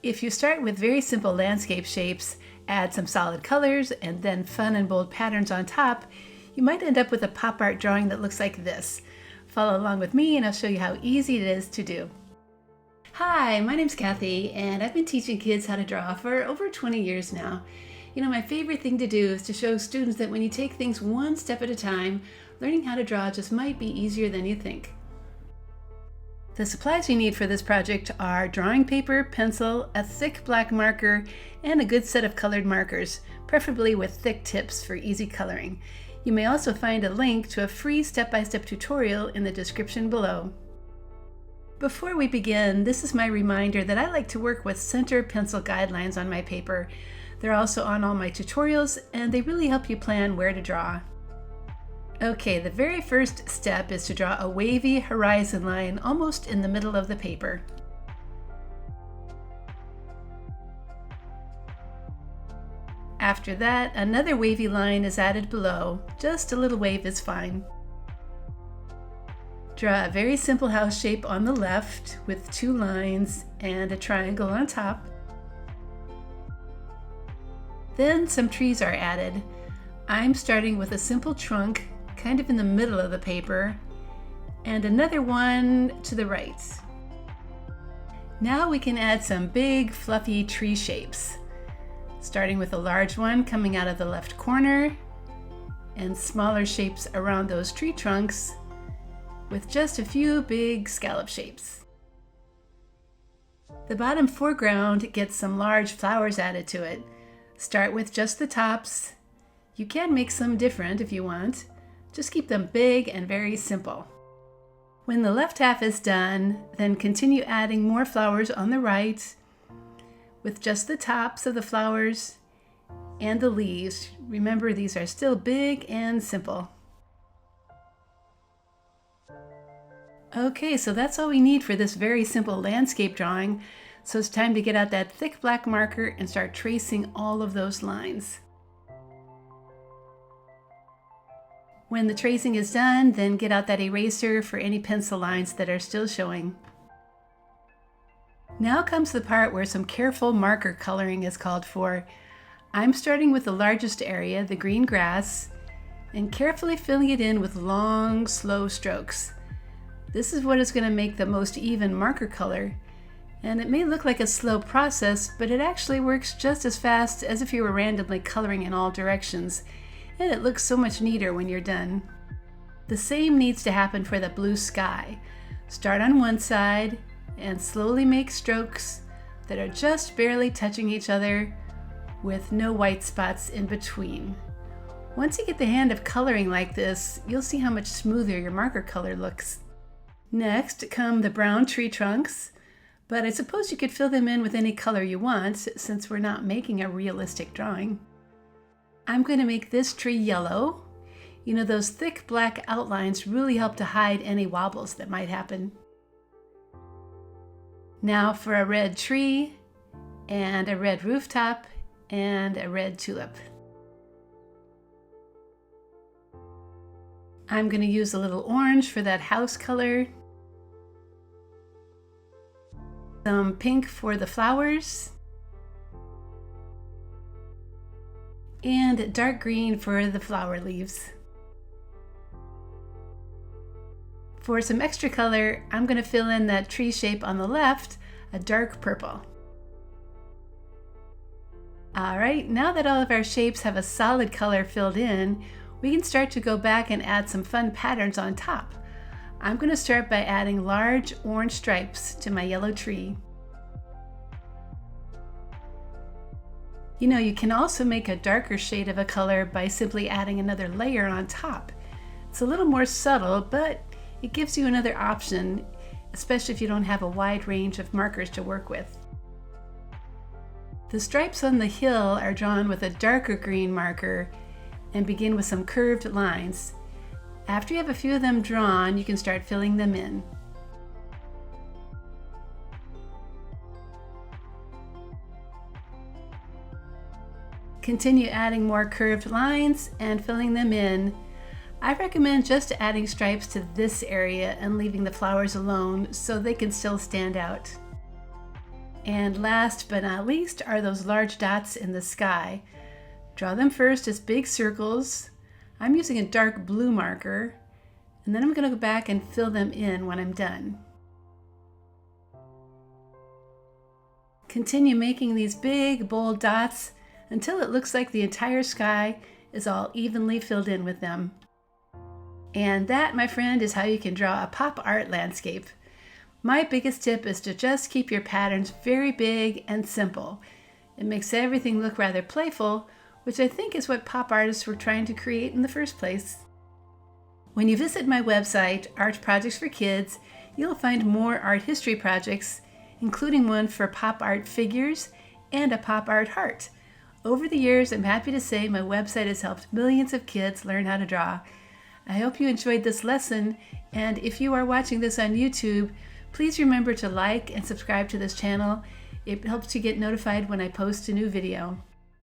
If you start with very simple landscape shapes, add some solid colors, and then fun and bold patterns on top, you might end up with a pop art drawing that looks like this. Follow along with me and I'll show you how easy it is to do. Hi, my name's Kathy, and I've been teaching kids how to draw for over 20 years now. You know, my favorite thing to do is to show students that when you take things one step at a time, learning how to draw just might be easier than you think. The supplies you need for this project are drawing paper, pencil, a thick black marker, and a good set of colored markers, preferably with thick tips for easy coloring. You may also find a link to a free step-by-step tutorial in the description below. Before we begin, this is my reminder that I like to work with center pencil guidelines on my paper. They're also on all my tutorials, and they really help you plan where to draw. Okay, the very first step is to draw a wavy horizon line almost in the middle of the paper. After that, another wavy line is added below. Just a little wave is fine. Draw a very simple house shape on the left with two lines and a triangle on top. Then some trees are added. I'm starting with a simple trunk kind of in the middle of the paper, and another one to the right. Now we can add some big fluffy tree shapes, starting with a large one coming out of the left corner, and smaller shapes around those tree trunks, with just a few big scallop shapes. The bottom foreground gets some large flowers added to it. Start with just the tops. You can make some different if you want. Just keep them big and very simple. When the left half is done, then continue adding more flowers on the right with just the tops of the flowers and the leaves. Remember, these are still big and simple. Okay, so that's all we need for this very simple landscape drawing. So it's time to get out that thick black marker and start tracing all of those lines. When the tracing is done, then get out that eraser for any pencil lines that are still showing. Now comes the part where some careful marker coloring is called for. I'm starting with the largest area, the green grass, and carefully filling it in with long, slow strokes. This is what is going to make the most even marker color, and it may look like a slow process, but it actually works just as fast as if you were randomly coloring in all directions. And it looks so much neater when you're done. The same needs to happen for the blue sky. Start on one side and slowly make strokes that are just barely touching each other with no white spots in between. Once you get the hang of coloring like this, you'll see how much smoother your marker color looks. Next come the brown tree trunks, but I suppose you could fill them in with any color you want since we're not making a realistic drawing. I'm going to make this tree yellow. You know, those thick black outlines really help to hide any wobbles that might happen. Now for a red tree, and a red rooftop, and a red tulip. I'm going to use a little orange for that house color. Some pink for the flowers. And dark green for the flower leaves. For some extra color, I'm going to fill in that tree shape on the left, a dark purple. Alright, now that all of our shapes have a solid color filled in, we can start to go back and add some fun patterns on top. I'm going to start by adding large orange stripes to my yellow tree. You know, you can also make a darker shade of a color by simply adding another layer on top. It's a little more subtle, but it gives you another option, especially if you don't have a wide range of markers to work with. The stripes on the hill are drawn with a darker green marker and begin with some curved lines. After you have a few of them drawn, you can start filling them in. Continue adding more curved lines and filling them in. I recommend just adding stripes to this area and leaving the flowers alone so they can still stand out. And last but not least are those large dots in the sky. Draw them first as big circles. I'm using a dark blue marker, and then I'm going to go back and fill them in when I'm done. Continue making these big, bold dots until it looks like the entire sky is all evenly filled in with them. And that, my friend, is how you can draw a pop art landscape. My biggest tip is to just keep your patterns very big and simple. It makes everything look rather playful, which I think is what pop artists were trying to create in the first place. When you visit my website, Art Projects for Kids, you'll find more art history projects, including one for pop art figures and a pop art heart. Over the years, I'm happy to say my website has helped millions of kids learn how to draw. I hope you enjoyed this lesson, and if you are watching this on YouTube, please remember to like and subscribe to this channel. It helps you get notified when I post a new video.